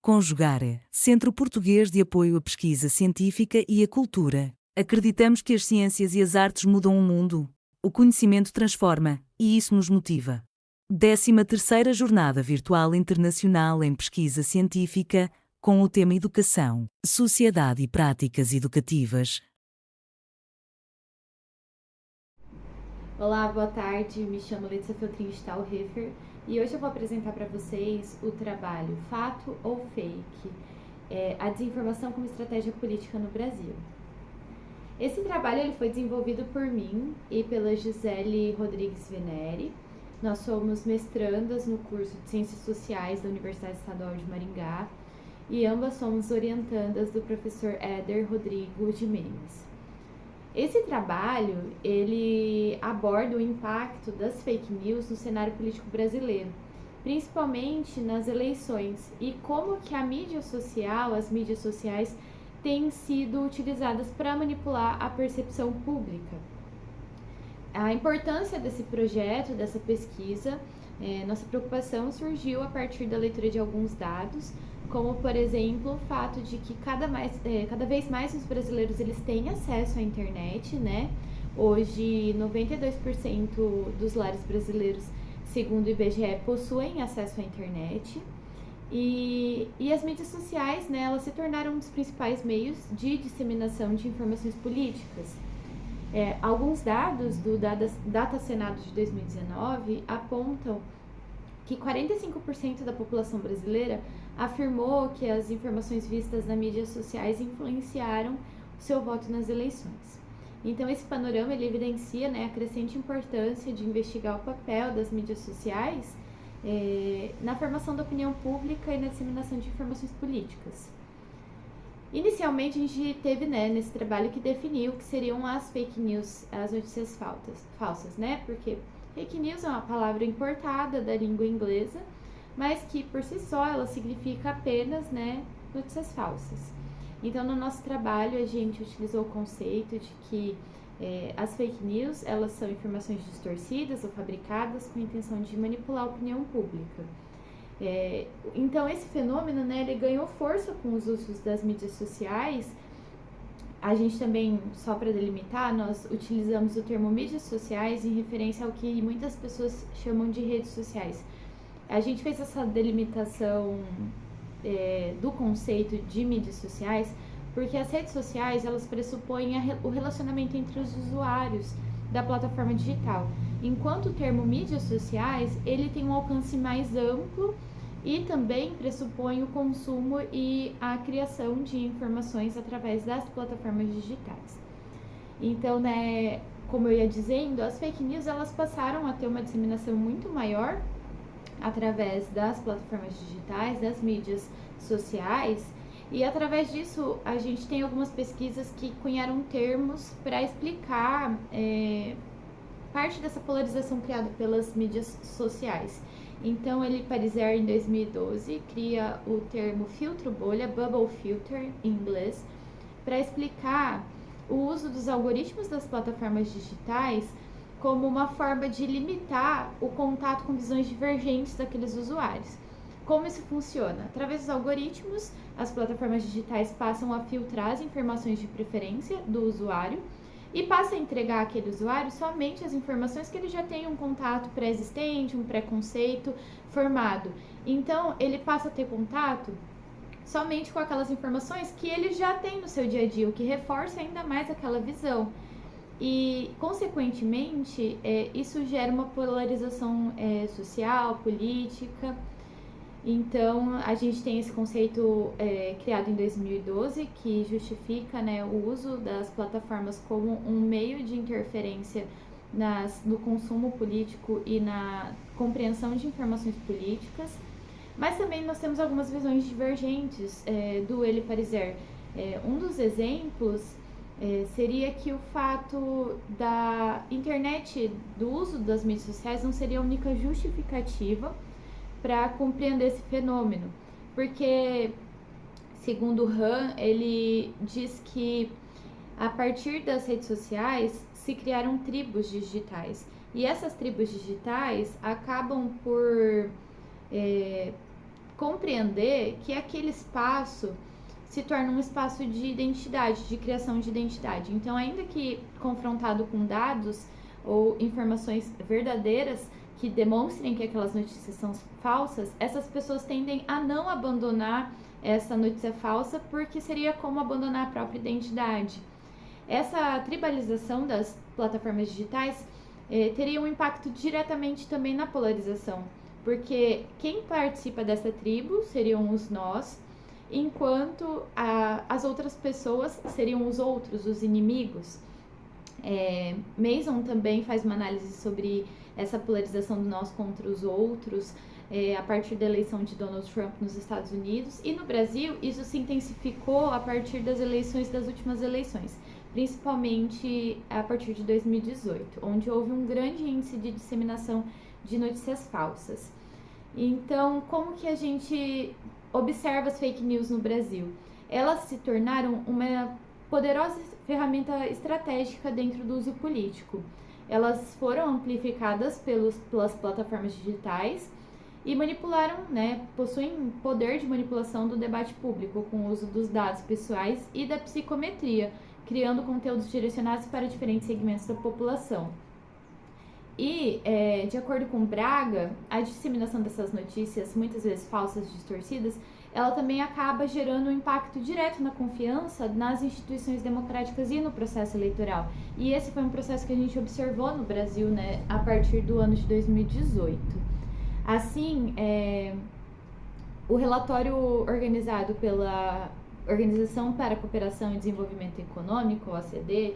Conjugare, Centro Português de Apoio à Pesquisa Científica e à Cultura. Acreditamos que as ciências e as artes mudam o mundo. O conhecimento transforma, e isso nos motiva. 13ª Jornada Virtual Internacional em Pesquisa Científica, com o tema Educação, Sociedade e Práticas Educativas. Olá, boa tarde, me chamo Letícia Feltrin Stahlhofer e hoje eu vou apresentar para vocês o trabalho Fato ou Fake? A desinformação como estratégia política no Brasil. Esse trabalho ele foi desenvolvido por mim e pela Gisele Rodrigues Venere. Nós somos mestrandas no curso de Ciências Sociais da Universidade Estadual de Maringá e ambas somos orientandas do professor Éder Rodrigo Jimenez. Esse trabalho, ele aborda o impacto das fake news no cenário político brasileiro, principalmente nas eleições, e como que a mídia social, as mídias sociais, têm sido utilizadas para manipular a percepção pública. A importância desse projeto, dessa pesquisa, nossa preocupação surgiu a partir da leitura de alguns dados, como, por exemplo, o fato de que cada vez mais os brasileiros eles têm acesso à internet, né? Hoje, 92% dos lares brasileiros, segundo o IBGE, possuem acesso à internet. E as mídias sociais, né, elas se tornaram um dos principais meios de disseminação de informações políticas. Alguns dados do Data Senado de 2019 apontam que 45% da população brasileira afirmou que as informações vistas nas mídias sociais influenciaram o seu voto nas eleições. Então, esse panorama ele evidencia, né, a crescente importância de investigar o papel das mídias sociais na formação da opinião pública e na disseminação de informações políticas. Inicialmente, a gente teve, né, nesse trabalho que definiu o que seriam as fake news, as notícias falsas, né, porque fake news é uma palavra importada da língua inglesa, mas que por si só ela significa apenas, né, notícias falsas. Então, no nosso trabalho, a gente utilizou o conceito de que as fake news elas são informações distorcidas ou fabricadas com a intenção de manipular a opinião pública. Então, esse fenômeno, né, ele ganhou força com os usos das mídias sociais. A gente também, só para delimitar, nós utilizamos o termo mídias sociais em referência ao que muitas pessoas chamam de redes sociais. A gente fez essa delimitação do conceito de mídias sociais porque as redes sociais, elas pressupõem o relacionamento entre os usuários da plataforma digital, enquanto o termo mídias sociais, ele tem um alcance mais amplo e também pressupõe o consumo e a criação de informações através das plataformas digitais. Então, né, como eu ia dizendo, as fake news elas passaram a ter uma disseminação muito maior através das plataformas digitais, das mídias sociais, e através disso a gente tem algumas pesquisas que cunharam termos para explicar parte dessa polarização criada pelas mídias sociais. Então, Elie Pariser, em 2012, cria o termo filtro bolha, bubble filter, em inglês, para explicar o uso dos algoritmos das plataformas digitais como uma forma de limitar o contato com visões divergentes daqueles usuários. Como isso funciona? Através dos algoritmos, as plataformas digitais passam a filtrar as informações de preferência do usuário e passa a entregar àquele usuário somente as informações que ele já tem um contato pré-existente, um preconceito formado. Então, ele passa a ter contato somente com aquelas informações que ele já tem no seu dia a dia, o que reforça ainda mais aquela visão. E, consequentemente, isso gera uma polarização social, política. Então, a gente tem esse conceito criado em 2012 que justifica, né, o uso das plataformas como um meio de interferência no consumo político e na compreensão de informações políticas. Mas também nós temos algumas visões divergentes do Elie Pariser. Um dos exemplos seria que o fato da internet, do uso das mídias sociais, não seria a única justificativa para compreender esse fenômeno, porque, segundo Han, ele diz que a partir das redes sociais se criaram tribos digitais, e essas tribos digitais acabam por compreender que aquele espaço se torna um espaço de identidade, de criação de identidade. Então, ainda que confrontado com dados ou informações verdadeiras que demonstrem que aquelas notícias são falsas, essas pessoas tendem a não abandonar essa notícia falsa, porque seria como abandonar a própria identidade. Essa tribalização das plataformas digitais teria um impacto diretamente também na polarização, porque quem participa dessa tribo seriam os nós, enquanto as outras pessoas seriam os outros, os inimigos. Mason também faz uma análise sobre essa polarização do nós contra os outros, a partir da eleição de Donald Trump nos Estados Unidos, e no Brasil isso se intensificou a partir das últimas eleições, principalmente a partir de 2018, onde houve um grande índice de disseminação de notícias falsas. Então, como que a gente observa as fake news no Brasil? Elas se tornaram uma poderosa ferramenta estratégica dentro do uso político. Elas foram amplificadas pelas plataformas digitais e manipularam, possuem poder de manipulação do debate público com o uso dos dados pessoais e da psicometria, criando conteúdos direcionados para diferentes segmentos da população. E, de acordo com Braga, a disseminação dessas notícias, muitas vezes falsas, distorcidas, ela também acaba gerando um impacto direto na confiança nas instituições democráticas e no processo eleitoral. E esse foi um processo que a gente observou no Brasil, a partir do ano de 2018. Assim, o relatório organizado pela Organização para a Cooperação e Desenvolvimento Econômico, OCDE,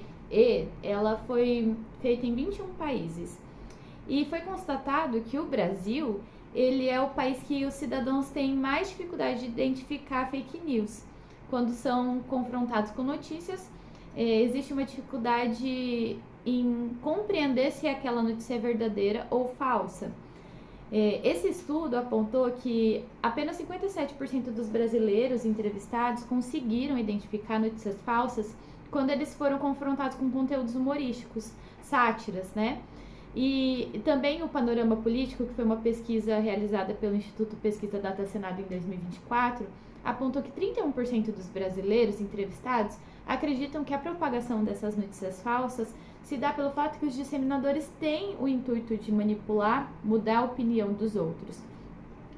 ela foi feita em 21 países. E foi constatado que o Brasil, ele é o país que os cidadãos têm mais dificuldade de identificar fake news. Quando são confrontados com notícias, existe uma dificuldade em compreender se aquela notícia é verdadeira ou falsa. Esse estudo apontou que apenas 57% dos brasileiros entrevistados conseguiram identificar notícias falsas quando eles foram confrontados com conteúdos humorísticos, sátiras, E também o Panorama Político, que foi uma pesquisa realizada pelo Instituto Pesquisa Data Senado em 2024, apontou que 31% dos brasileiros entrevistados acreditam que a propagação dessas notícias falsas se dá pelo fato que os disseminadores têm o intuito de manipular, mudar a opinião dos outros.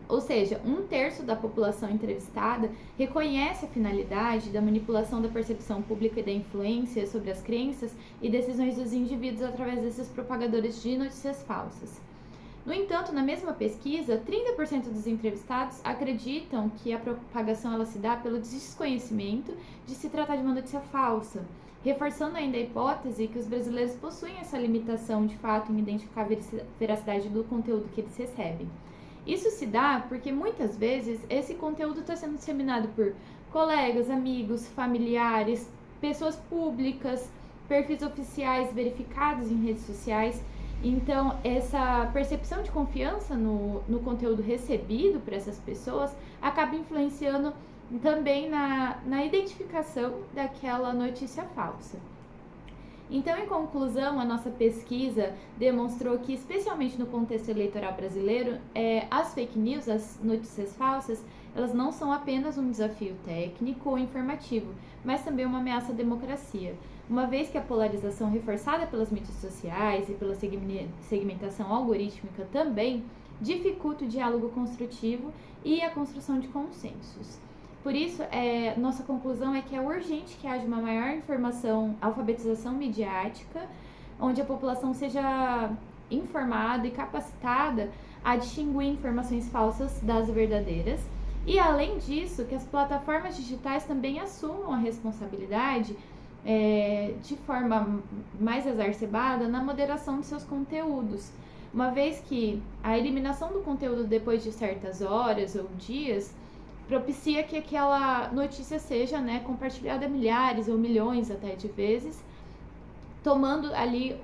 Ou seja, 1/3 da população entrevistada reconhece a finalidade da manipulação da percepção pública e da influência sobre as crenças e decisões dos indivíduos através desses propagadores de notícias falsas. No entanto, na mesma pesquisa, 30% dos entrevistados acreditam que a propagação ela se dá pelo desconhecimento de se tratar de uma notícia falsa, reforçando ainda a hipótese que os brasileiros possuem essa limitação de fato em identificar a veracidade do conteúdo que eles recebem. Isso se dá porque muitas vezes esse conteúdo está sendo disseminado por colegas, amigos, familiares, pessoas públicas, perfis oficiais verificados em redes sociais. Então, essa percepção de confiança no conteúdo recebido por essas pessoas acaba influenciando também na identificação daquela notícia falsa. Então, em conclusão, a nossa pesquisa demonstrou que, especialmente no contexto eleitoral brasileiro, as fake news, as notícias falsas, elas não são apenas um desafio técnico ou informativo, mas também uma ameaça à democracia, uma vez que a polarização reforçada pelas mídias sociais e pela segmentação algorítmica também dificulta o diálogo construtivo e a construção de consensos. Por isso, nossa conclusão é que é urgente que haja uma maior alfabetização midiática, onde a população seja informada e capacitada a distinguir informações falsas das verdadeiras. E, além disso, que as plataformas digitais também assumam a responsabilidade de forma mais exacerbada na moderação de seus conteúdos, uma vez que a eliminação do conteúdo depois de certas horas ou dias propicia que aquela notícia seja compartilhada milhares ou milhões até de vezes, tomando ali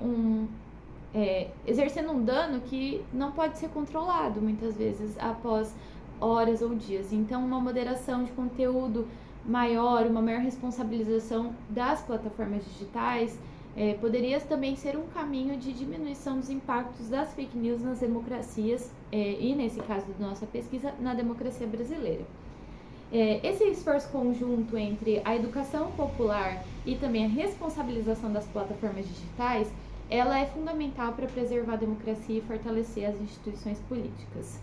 exercendo um dano que não pode ser controlado muitas vezes após horas ou dias. Então, uma moderação de conteúdo maior, uma maior responsabilização das plataformas digitais poderia também ser um caminho de diminuição dos impactos das fake news nas democracias e nesse caso da nossa pesquisa, na democracia brasileira. Esse esforço conjunto entre a educação popular e também a responsabilização das plataformas digitais, ela é fundamental para preservar a democracia e fortalecer as instituições políticas.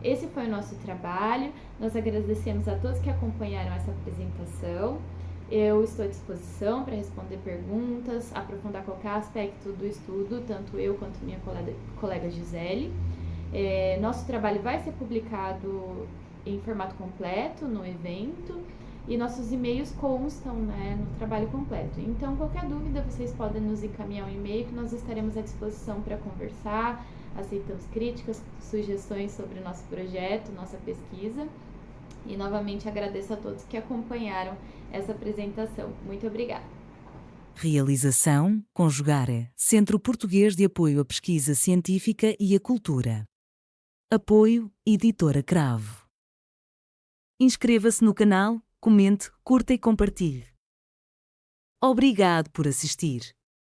Esse foi o nosso trabalho, nós agradecemos a todos que acompanharam essa apresentação. Eu estou à disposição para responder perguntas, aprofundar qualquer aspecto do estudo, tanto eu quanto minha colega Gisele. Nosso trabalho vai ser publicado em formato completo no evento e nossos e-mails constam, né, no trabalho completo. Então, qualquer dúvida, vocês podem nos encaminhar um e-mail que nós estaremos à disposição para conversar, aceitamos críticas, sugestões sobre o nosso projeto, nossa pesquisa. E novamente agradeço a todos que acompanharam essa apresentação. Muito obrigada. Realização: Conjugare, Centro Português de Apoio à Pesquisa Científica e à Cultura. Apoio: Editora Cravo. Inscreva-se no canal, comente, curta e compartilhe. Obrigado por assistir.